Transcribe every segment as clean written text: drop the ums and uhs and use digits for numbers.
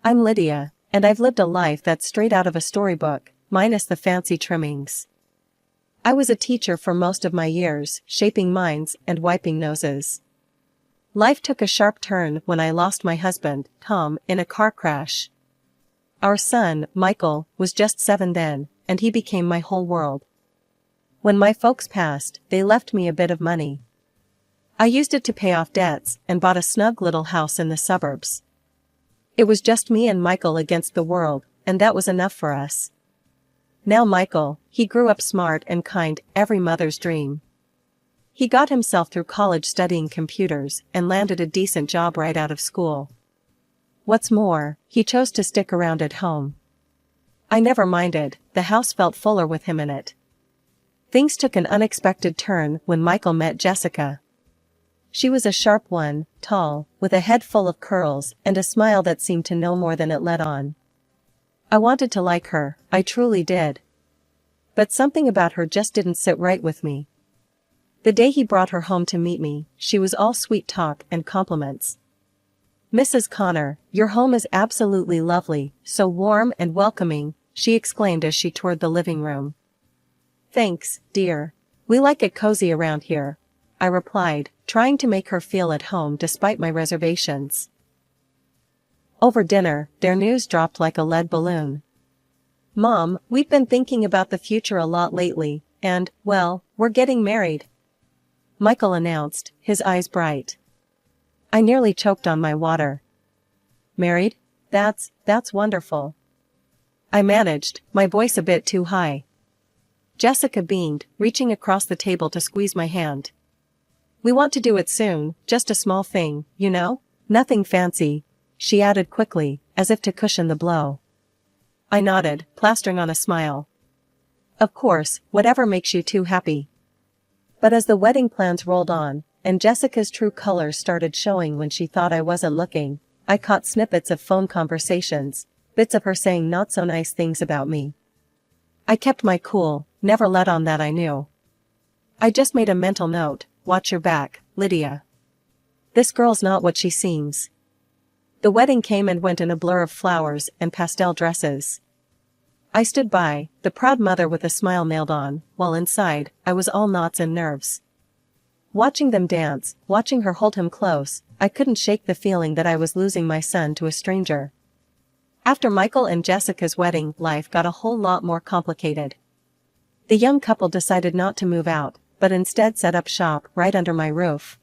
I'm Lydia, and I've lived a life that's straight out of a storybook, minus the fancy trimmings. I was a teacher for most of my years, shaping minds and wiping noses. Life took a sharp turn when I lost my husband, Tom, in a car crash. Our son, Michael, was just 7 then, and he became my whole world. When my folks passed, they left me a bit of money. I used it to pay off debts and bought a snug little house in the suburbs. It was just me and Michael against the world, and that was enough for us. Now Michael, he grew up smart and kind, every mother's dream. He got himself through college studying computers and landed a decent job right out of school. What's more, he chose to stick around at home. I never minded, the house felt fuller with him in it. Things took an unexpected turn when Michael met Jessica. She was a sharp one, tall, with a head full of curls and a smile that seemed to know more than it let on. I wanted to like her, I truly did. But something about her just didn't sit right with me. The day he brought her home to meet me, she was all sweet talk and compliments. "Mrs. Connor, your home is absolutely lovely, so warm and welcoming," she exclaimed as she toured the living room. "Thanks, dear. We like it cozy around here," I replied, trying to make her feel at home despite my reservations. Over dinner, their news dropped like a lead balloon. "Mom, we've been thinking about the future a lot lately, and, well, we're getting married," Michael announced, his eyes bright. I nearly choked on my water. "Married? That's wonderful," I managed, my voice a bit too high. Jessica beamed, reaching across the table to squeeze my hand. "We want to do it soon, just a small thing, you know? Nothing fancy," she added quickly, as if to cushion the blow. I nodded, plastering on a smile. "Of course, whatever makes you two happy." But as the wedding plans rolled on, and Jessica's true colors started showing when she thought I wasn't looking, I caught snippets of phone conversations, bits of her saying not so nice things about me. I kept my cool, never let on that I knew. I just made a mental note, "Watch your back, Lydia. This girl's not what she seems." The wedding came and went in a blur of flowers and pastel dresses. I stood by, the proud mother with a smile nailed on, while inside, I was all knots and nerves. Watching them dance, watching her hold him close, I couldn't shake the feeling that I was losing my son to a stranger. After Michael and Jessica's wedding, life got a whole lot more complicated. The young couple decided not to move out, but instead set up shop right under my roof.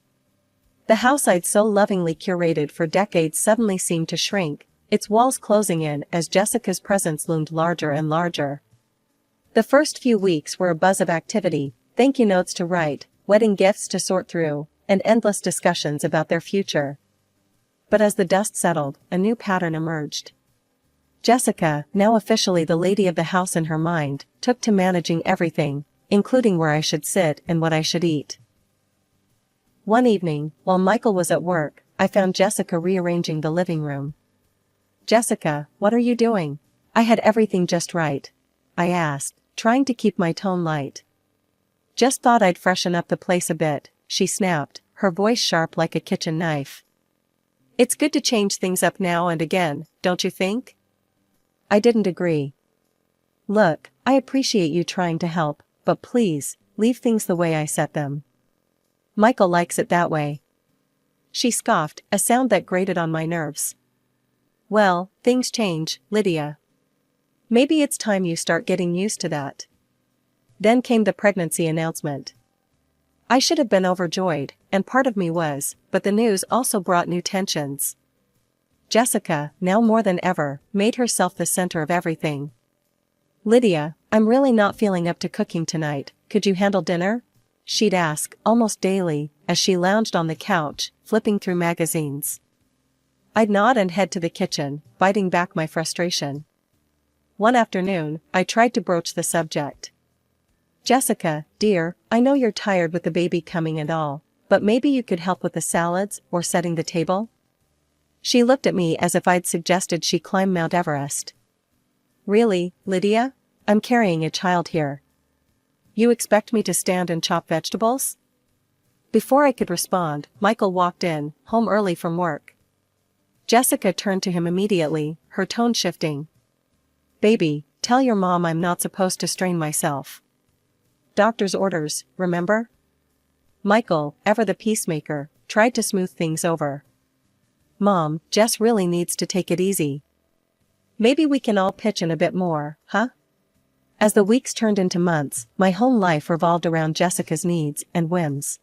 The house I'd so lovingly curated for decades suddenly seemed to shrink, its walls closing in as Jessica's presence loomed larger and larger. The first few weeks were a buzz of activity, thank you notes to write, wedding gifts to sort through, and endless discussions about their future. But as the dust settled, a new pattern emerged. Jessica, now officially the lady of the house in her mind, took to managing everything, including where I should sit and what I should eat. One evening, while Michael was at work, I found Jessica rearranging the living room. "Jessica, what are you doing? I had everything just right," I asked, trying to keep my tone light. "Just thought I'd freshen up the place a bit," she snapped, her voice sharp like a kitchen knife. "It's good to change things up now and again, don't you think?" I didn't agree. "Look, I appreciate you trying to help, but please, leave things the way I set them. Michael likes it that way." She scoffed, a sound that grated on my nerves. "Well, things change, Lydia. Maybe it's time you start getting used to that." Then came the pregnancy announcement. I should have been overjoyed, and part of me was, but the news also brought new tensions. Jessica, now more than ever, made herself the center of everything. "Lydia, I'm really not feeling up to cooking tonight, could you handle dinner?" she'd ask, almost daily, as she lounged on the couch, flipping through magazines. I'd nod and head to the kitchen, biting back my frustration. One afternoon, I tried to broach the subject. "Jessica, dear, I know you're tired with the baby coming and all, but maybe you could help with the salads or setting the table?" She looked at me as if I'd suggested she climb Mount Everest. "Really, Lydia? I'm carrying a child here. You expect me to stand and chop vegetables?" Before I could respond, Michael walked in, home early from work. Jessica turned to him immediately, her tone shifting. Baby, tell your mom I'm not supposed to strain myself. Doctor's orders, remember? Michael, ever the peacemaker, tried to smooth things over. Mom, Jess really needs to take it easy. Maybe we can all pitch in a bit more, huh? As the weeks turned into months, my whole life revolved around Jessica's needs and whims.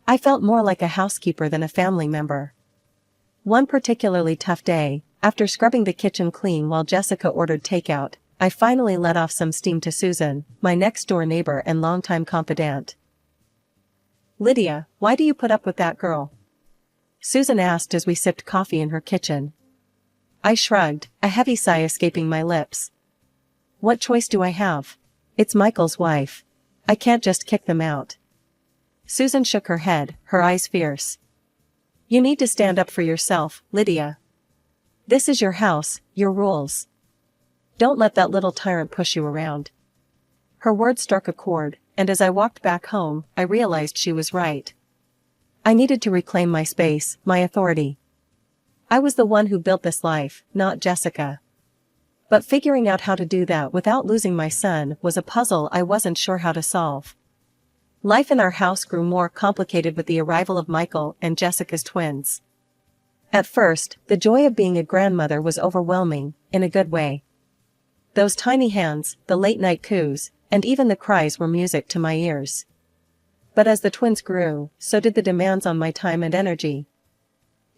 I felt more like a housekeeper than a family member. One particularly tough day, after scrubbing the kitchen clean while Jessica ordered takeout, I finally let off some steam to Susan, my next-door neighbor and longtime confidant. Lydia, why do you put up with that girl? Susan asked as we sipped coffee in her kitchen. I shrugged, a heavy sigh escaping my lips. What choice do I have? It's Michael's wife. I can't just kick them out. Susan shook her head, her eyes fierce. You need to stand up for yourself, Lydia. This is your house, your rules. Don't let that little tyrant push you around. Her words struck a chord, and as I walked back home, I realized she was right. I needed to reclaim my space, my authority. I was the one who built this life, not Jessica. But figuring out how to do that without losing my son was a puzzle I wasn't sure how to solve. Life in our house grew more complicated with the arrival of Michael and Jessica's twins. At first, the joy of being a grandmother was overwhelming, in a good way. Those tiny hands, the late-night coos, and even the cries were music to my ears. But as the twins grew, so did the demands on my time and energy.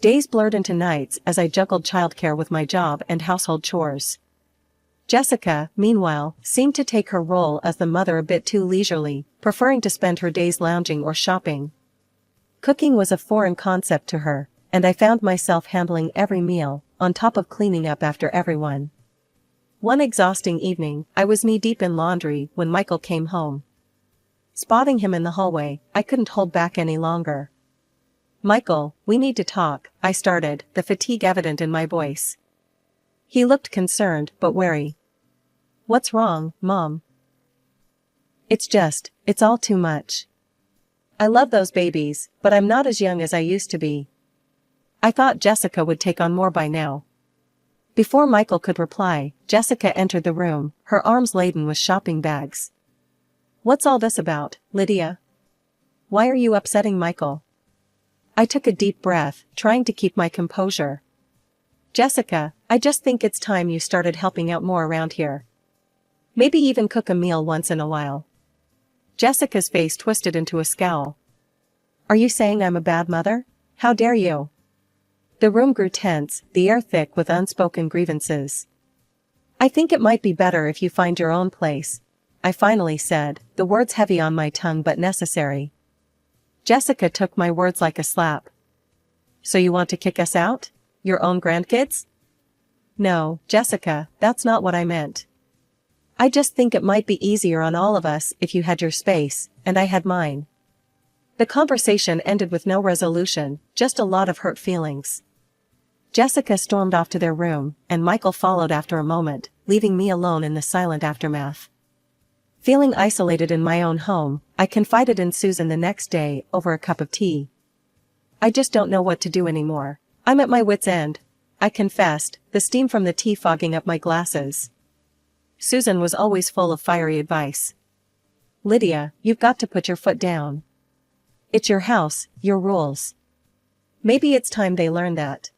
Days blurred into nights as I juggled childcare with my job and household chores. Jessica, meanwhile, seemed to take her role as the mother a bit too leisurely, preferring to spend her days lounging or shopping. Cooking was a foreign concept to her, and I found myself handling every meal, on top of cleaning up after everyone. One exhausting evening, I was knee-deep in laundry when Michael came home. Spotting him in the hallway, I couldn't hold back any longer. Michael, we need to talk, I started, the fatigue evident in my voice. He looked concerned, but wary. What's wrong, Mom? It's all too much. I love those babies, but I'm not as young as I used to be. I thought Jessica would take on more by now. Before Michael could reply, Jessica entered the room, her arms laden with shopping bags. What's all this about, Lydia? Why are you upsetting Michael? I took a deep breath, trying to keep my composure. Jessica, I just think it's time you started helping out more around here. Maybe even cook a meal once in a while. Jessica's face twisted into a scowl. Are you saying I'm a bad mother? How dare you? The room grew tense, the air thick with unspoken grievances. I think it might be better if you find your own place, I finally said, the words heavy on my tongue but necessary. Jessica took my words like a slap. So you want to kick us out? Your own grandkids? No, Jessica, that's not what I meant. I just think it might be easier on all of us if you had your space, and I had mine. The conversation ended with no resolution, just a lot of hurt feelings. Jessica stormed off to their room, and Michael followed after a moment, leaving me alone in the silent aftermath. Feeling isolated in my own home, I confided in Susan the next day over a cup of tea. I just don't know what to do anymore. I'm at my wit's end, I confessed, the steam from the tea fogging up my glasses. Susan was always full of fiery advice. Lydia, you've got to put your foot down. It's your house, your rules. Maybe it's time they learn that.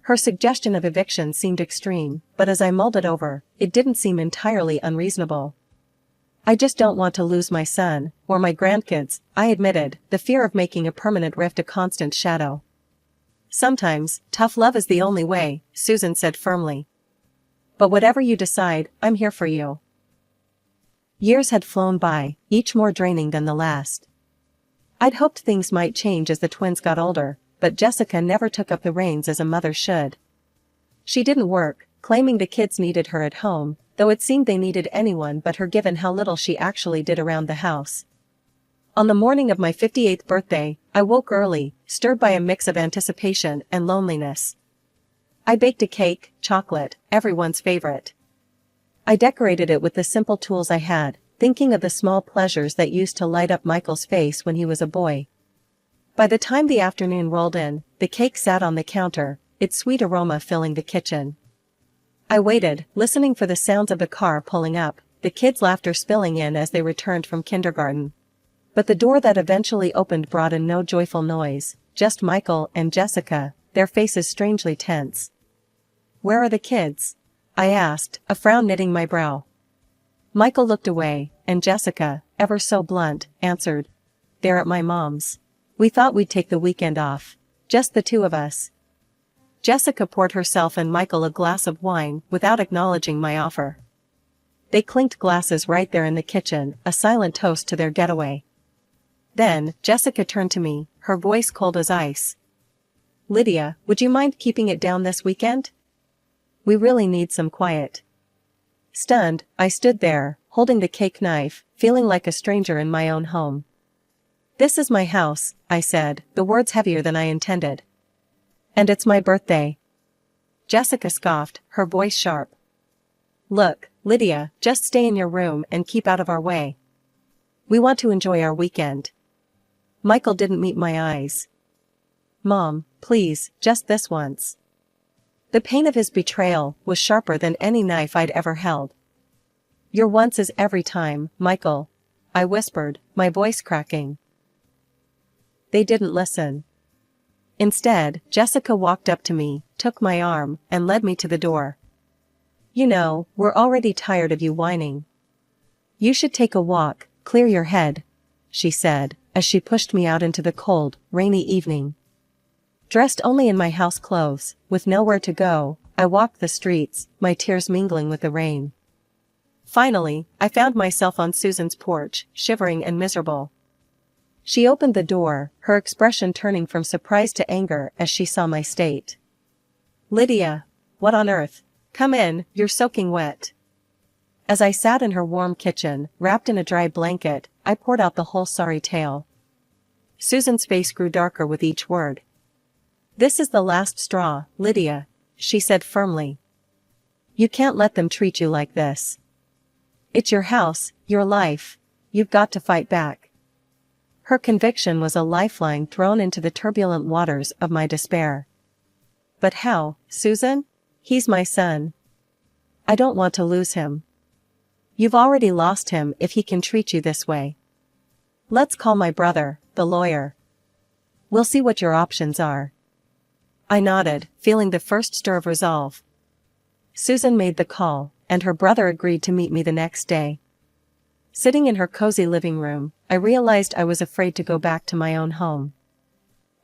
Her suggestion of eviction seemed extreme, but as I mulled it over, it didn't seem entirely unreasonable. I just don't want to lose my son, or my grandkids, I admitted, the fear of making a permanent rift a constant shadow. Sometimes, tough love is the only way, Susan said firmly. But whatever you decide, I'm here for you. Years had flown by, each more draining than the last. I'd hoped things might change as the twins got older, but Jessica never took up the reins as a mother should. She didn't work, claiming the kids needed her at home, though it seemed they needed anyone but her given how little she actually did around the house. On the morning of my 58th birthday, I woke early, stirred by a mix of anticipation and loneliness. I baked a cake, chocolate, everyone's favorite. I decorated it with the simple tools I had, thinking of the small pleasures that used to light up Michael's face when he was a boy. By the time the afternoon rolled in, the cake sat on the counter, its sweet aroma filling the kitchen. I waited, listening for the sounds of the car pulling up, the kids' laughter spilling in as they returned from kindergarten. But the door that eventually opened brought in no joyful noise, just Michael and Jessica, their faces strangely tense. "Where are the kids?" I asked, a frown knitting my brow. Michael looked away, and Jessica, ever so blunt, answered, "They're at my mom's. We thought we'd take the weekend off. Just the two of us." Jessica poured herself and Michael a glass of wine without acknowledging my offer. They clinked glasses right there in the kitchen, a silent toast to their getaway. Then, Jessica turned to me, her voice cold as ice. "Lydia, would you mind keeping it down this weekend? We really need some quiet." Stunned, I stood there, holding the cake knife, feeling like a stranger in my own home. "This is my house," I said, the words heavier than I intended. "And it's my birthday." Jessica scoffed, her voice sharp. "Look, Lydia, just stay in your room and keep out of our way. We want to enjoy our weekend." Michael didn't meet my eyes. "Mom, please, just this once." The pain of his betrayal was sharper than any knife I'd ever held. "Your once is every time, Michael," I whispered, my voice cracking. They didn't listen. Instead, Jessica walked up to me, took my arm, and led me to the door. "You know, we're already tired of you whining. You should take a walk, clear your head," she said, as she pushed me out into the cold, rainy evening. Dressed only in my house clothes, with nowhere to go, I walked the streets, my tears mingling with the rain. Finally, I found myself on Susan's porch, shivering and miserable. She opened the door, her expression turning from surprise to anger as she saw my state. "Lydia, what on earth? Come in, you're soaking wet." As I sat in her warm kitchen, wrapped in a dry blanket, I poured out the whole sorry tale. Susan's face grew darker with each word. "This is the last straw, Lydia," she said firmly. "You can't let them treat you like this. It's your house, your life. You've got to fight back." Her conviction was a lifeline thrown into the turbulent waters of my despair. "But how, Susan? He's my son. I don't want to lose him." "You've already lost him if he can treat you this way. Let's call my brother, the lawyer. We'll see what your options are." I nodded, feeling the first stir of resolve. Susan made the call, and her brother agreed to meet me the next day. Sitting in her cozy living room, I realized I was afraid to go back to my own home.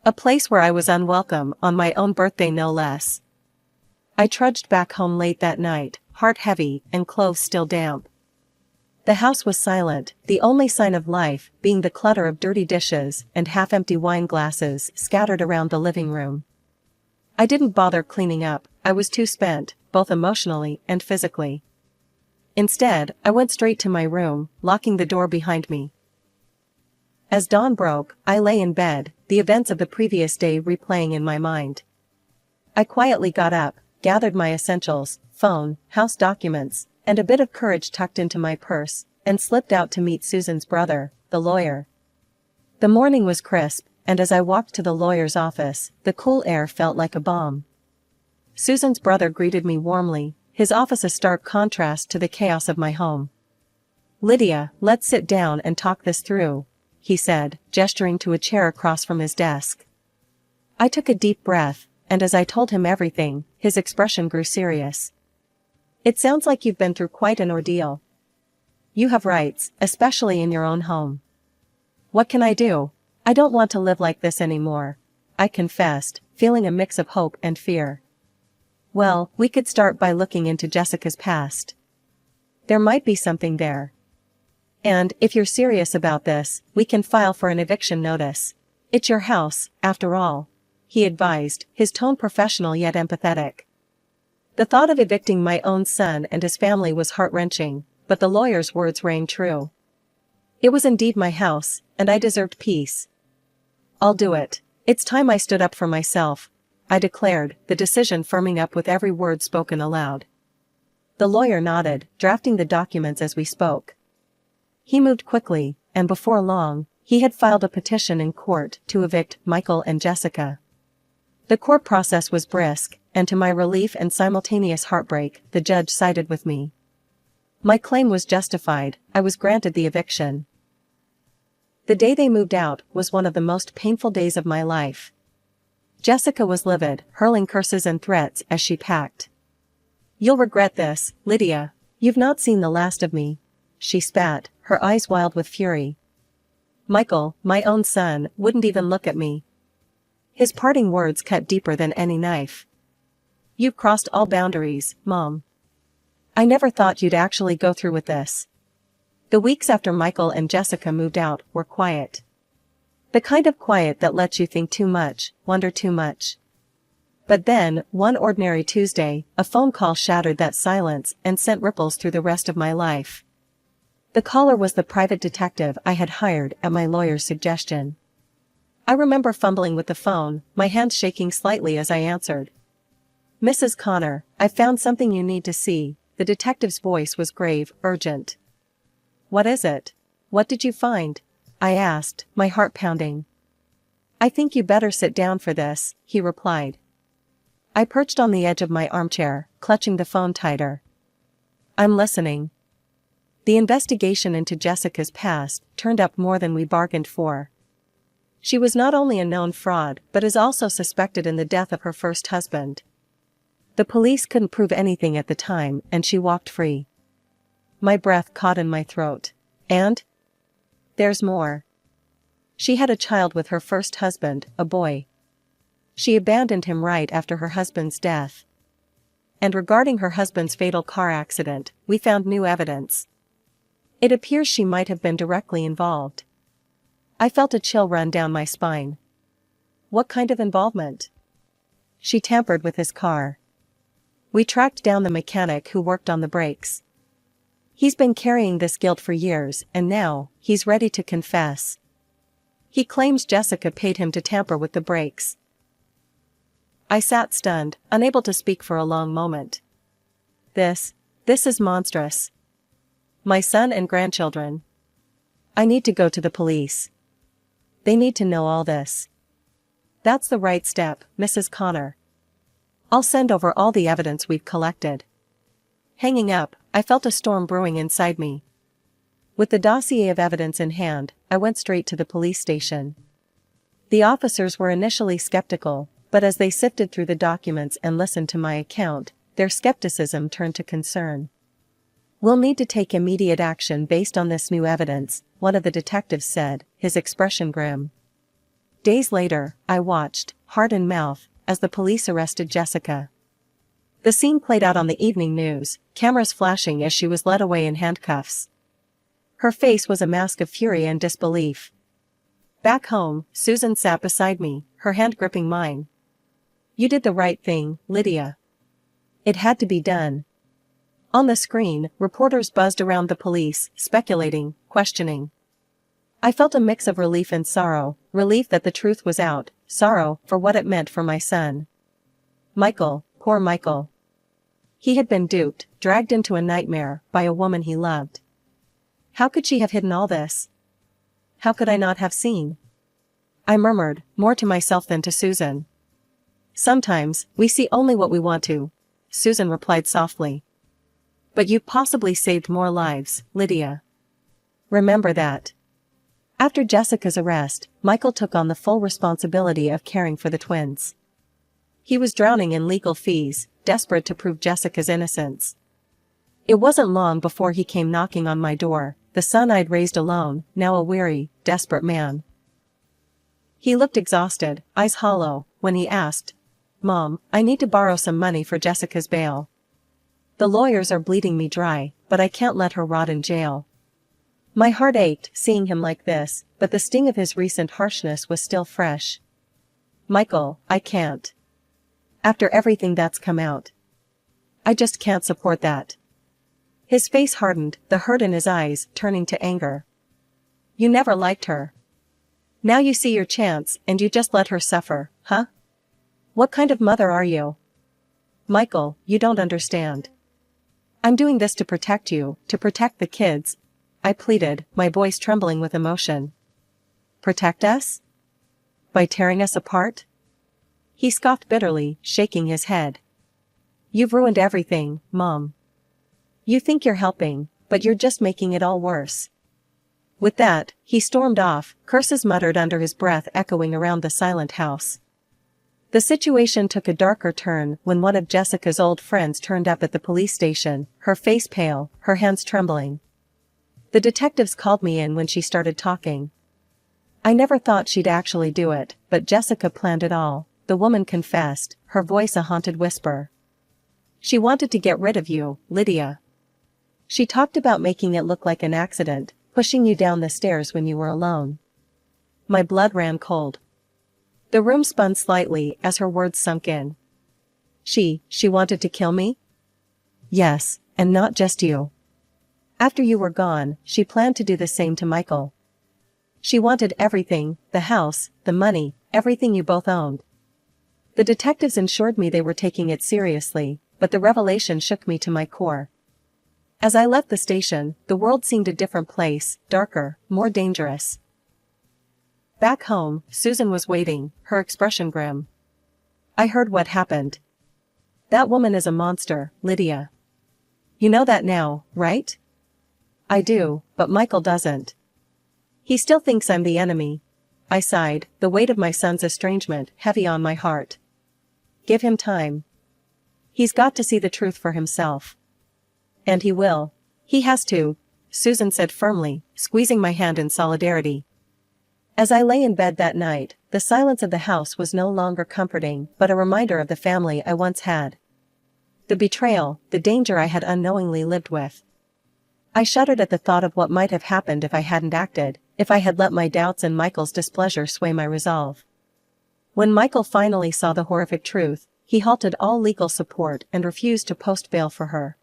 A place where I was unwelcome on my own birthday no less. I trudged back home late that night, heart heavy and clothes still damp. The house was silent, the only sign of life being the clutter of dirty dishes and half-empty wine glasses scattered around the living room. I didn't bother cleaning up, I was too spent, both emotionally and physically. Instead, I went straight to my room, locking the door behind me. As dawn broke, I lay in bed, the events of the previous day replaying in my mind. I quietly got up, gathered my essentials, phone, house documents, and a bit of courage tucked into my purse, and slipped out to meet Susan's brother, the lawyer. The morning was crisp, and as I walked to the lawyer's office, the cool air felt like a balm. Susan's brother greeted me warmly, his office a stark contrast to the chaos of my home. "Lydia, let's sit down and talk this through," he said, gesturing to a chair across from his desk. I took a deep breath, and as I told him everything, his expression grew serious. "It sounds like you've been through quite an ordeal. You have rights, especially in your own home." "What can I do? I don't want to live like this anymore," I confessed, feeling a mix of hope and fear. "Well, we could start by looking into Jessica's past. There might be something there. And, if you're serious about this, we can file for an eviction notice. It's your house, after all," he advised, his tone professional yet empathetic. The thought of evicting my own son and his family was heart-wrenching, but the lawyer's words rang true. It was indeed my house, and I deserved peace. "I'll do it. It's time I stood up for myself," I declared, the decision firming up with every word spoken aloud. The lawyer nodded, drafting the documents as we spoke. He moved quickly, and before long, he had filed a petition in court to evict Michael and Jessica. The court process was brisk, and to my relief and simultaneous heartbreak, the judge sided with me. My claim was justified. I was granted the eviction. The day they moved out was one of the most painful days of my life. Jessica was livid, hurling curses and threats as she packed. "You'll regret this, Lydia. You've not seen the last of me," she spat, her eyes wild with fury. Michael, my own son, wouldn't even look at me. His parting words cut deeper than any knife. "You've crossed all boundaries, Mom. I never thought you'd actually go through with this." The weeks after Michael and Jessica moved out were quiet. The kind of quiet that lets you think too much, wonder too much. But then, one ordinary Tuesday, a phone call shattered that silence and sent ripples through the rest of my life. The caller was the private detective I had hired at my lawyer's suggestion. I remember fumbling with the phone, my hands shaking slightly as I answered. "Mrs. Connor, I've found something you need to see." The detective's voice was grave, urgent. "What is it? What did you find?" I asked, my heart pounding. "I think you better sit down for this," he replied. I perched on the edge of my armchair, clutching the phone tighter. "I'm listening." The investigation into Jessica's past turned up more than we bargained for. She was not only a known fraud but is also suspected in the death of her first husband. The police couldn't prove anything at the time and she walked free. My breath caught in my throat. And? There's more. She had a child with her first husband, a boy. She abandoned him right after her husband's death. And regarding her husband's fatal car accident, we found new evidence. It appears she might have been directly involved. I felt a chill run down my spine. What kind of involvement? She tampered with his car. We tracked down the mechanic who worked on the brakes. He's been carrying this guilt for years, and now, he's ready to confess. He claims Jessica paid him to tamper with the brakes. I sat stunned, unable to speak for a long moment. This is monstrous. My son and grandchildren. I need to go to the police. They need to know all this. That's the right step, Mrs. Connor. I'll send over all the evidence we've collected. Hanging up, I felt a storm brewing inside me. With the dossier of evidence in hand, I went straight to the police station. The officers were initially skeptical, but as they sifted through the documents and listened to my account, their skepticism turned to concern. "We'll need to take immediate action based on this new evidence," one of the detectives said, his expression grim. Days later, I watched, heart in mouth, as the police arrested Jessica. The scene played out on the evening news, cameras flashing as she was led away in handcuffs. Her face was a mask of fury and disbelief. Back home, Susan sat beside me, her hand gripping mine. "You did the right thing, Lydia. It had to be done." On the screen, reporters buzzed around the police, speculating, questioning. I felt a mix of relief and sorrow, relief that the truth was out, sorrow for what it meant for my son. Michael, poor Michael. He had been duped, dragged into a nightmare, by a woman he loved. How could she have hidden all this? How could I not have seen? I murmured, more to myself than to Susan. "Sometimes, we see only what we want to," Susan replied softly. "But you've possibly saved more lives, Lydia. Remember that." After Jessica's arrest, Michael took on the full responsibility of caring for the twins. He was drowning in legal fees, desperate to prove Jessica's innocence. It wasn't long before he came knocking on my door, the son I'd raised alone, now a weary, desperate man. He looked exhausted, eyes hollow, when he asked, "Mom, I need to borrow some money for Jessica's bail. The lawyers are bleeding me dry, but I can't let her rot in jail." My heart ached seeing him like this, but the sting of his recent harshness was still fresh. "Michael, I can't. After everything that's come out. I just can't support that." His face hardened, the hurt in his eyes turning to anger. "You never liked her. Now you see your chance and you just let her suffer, huh? What kind of mother are you?" "Michael, you don't understand. I'm doing this to protect you, to protect the kids," I pleaded, my voice trembling with emotion. "Protect us? By tearing us apart?" He scoffed bitterly, shaking his head. You've ruined everything, Mom. You think you're helping, but you're just making it all worse. With that, he stormed off, curses muttered under his breath echoing around the silent house. The situation took a darker turn when one of Jessica's old friends turned up at the police station, her face pale, her hands trembling. The detectives called me in when she started talking. I never thought she'd actually do it, but Jessica planned it all, the woman confessed, her voice a haunted whisper. She wanted to get rid of you, Lydia. She talked about making it look like an accident, pushing you down the stairs when you were alone. My blood ran cold. The room spun slightly as her words sunk in. She wanted to kill me? Yes, and not just you. After you were gone, she planned to do the same to Michael. She wanted everything, the house, the money, everything you both owned. The detectives assured me they were taking it seriously, but the revelation shook me to my core. As I left the station, the world seemed a different place, darker, more dangerous. Back home, Susan was waiting, her expression grim. I heard what happened. That woman is a monster, Lydia. You know that now, right? I do, but Michael doesn't. He still thinks I'm the enemy. I sighed, the weight of my son's estrangement heavy on my heart. Give him time. He's got to see the truth for himself. And he will. He has to, Susan said firmly, squeezing my hand in solidarity. As I lay in bed that night, the silence of the house was no longer comforting, but a reminder of the family I once had. The betrayal, the danger I had unknowingly lived with. I shuddered at the thought of what might have happened if I hadn't acted, if I had let my doubts and Michael's displeasure sway my resolve. When Michael finally saw the horrific truth, he halted all legal support and refused to post bail for her.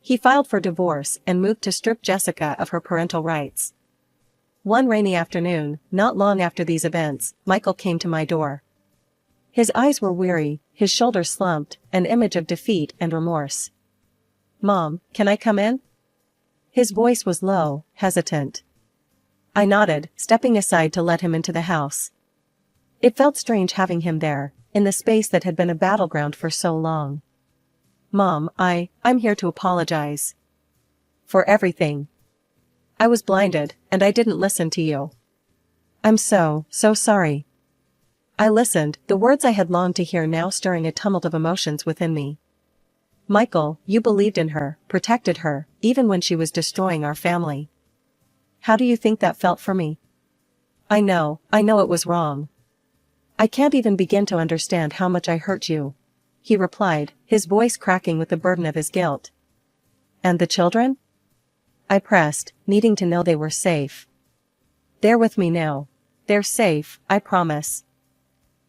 He filed for divorce and moved to strip Jessica of her parental rights. One rainy afternoon, not long after these events, Michael came to my door. His eyes were weary, his shoulders slumped, an image of defeat and remorse. Mom, can I come in? His voice was low, hesitant. I nodded, stepping aside to let him into the house. It felt strange having him there, in the space that had been a battleground for so long. Mom, I'm here to apologize. For everything. I was blinded, and I didn't listen to you. I'm so sorry. I listened, the words I had longed to hear now stirring a tumult of emotions within me. Michael, you believed in her, protected her, even when she was destroying our family. How do you think that felt for me? I know it was wrong. I can't even begin to understand how much I hurt you, he replied, his voice cracking with the burden of his guilt. And the children? I pressed, needing to know they were safe. They're with me now. They're safe, I promise.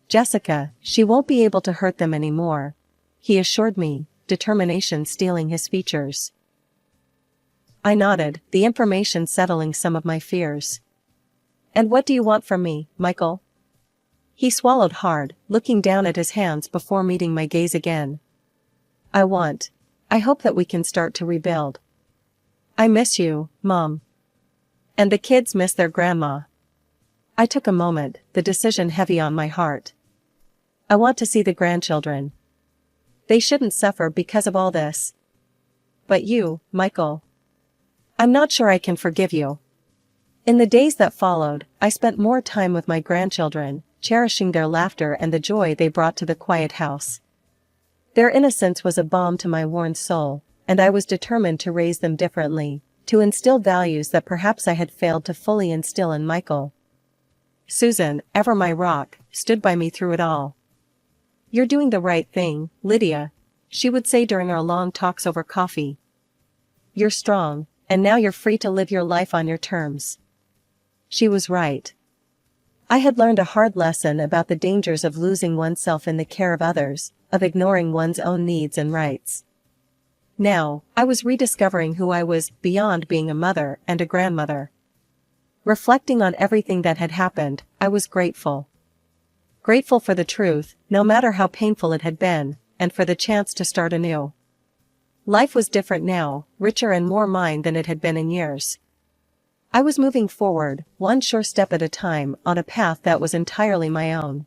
Jessica, she won't be able to hurt them anymore, he assured me, determination stealing his features. I nodded, the information settling some of my fears. And what do you want from me, Michael? He swallowed hard, looking down at his hands before meeting my gaze again. I hope that we can start to rebuild. I miss you, Mom. And the kids miss their grandma. I took a moment, the decision heavy on my heart. I want to see the grandchildren. They shouldn't suffer because of all this. But you, Michael. I'm not sure I can forgive you. In the days that followed, I spent more time with my grandchildren, cherishing their laughter and the joy they brought to the quiet house. Their innocence was a balm to my worn soul, and I was determined to raise them differently, to instill values that perhaps I had failed to fully instill in Michael. Susan, ever my rock, stood by me through it all. You're doing the right thing, Lydia, she would say during our long talks over coffee. You're strong, and now you're free to live your life on your terms. She was right. I had learned a hard lesson about the dangers of losing oneself in the care of others, of ignoring one's own needs and rights. Now, I was rediscovering who I was beyond being a mother and a grandmother. Reflecting on everything that had happened, I was grateful. Grateful for the truth, no matter how painful it had been, and for the chance to start anew. Life was different now, richer and more mine than it had been in years. I was moving forward, one sure step at a time, on a path that was entirely my own.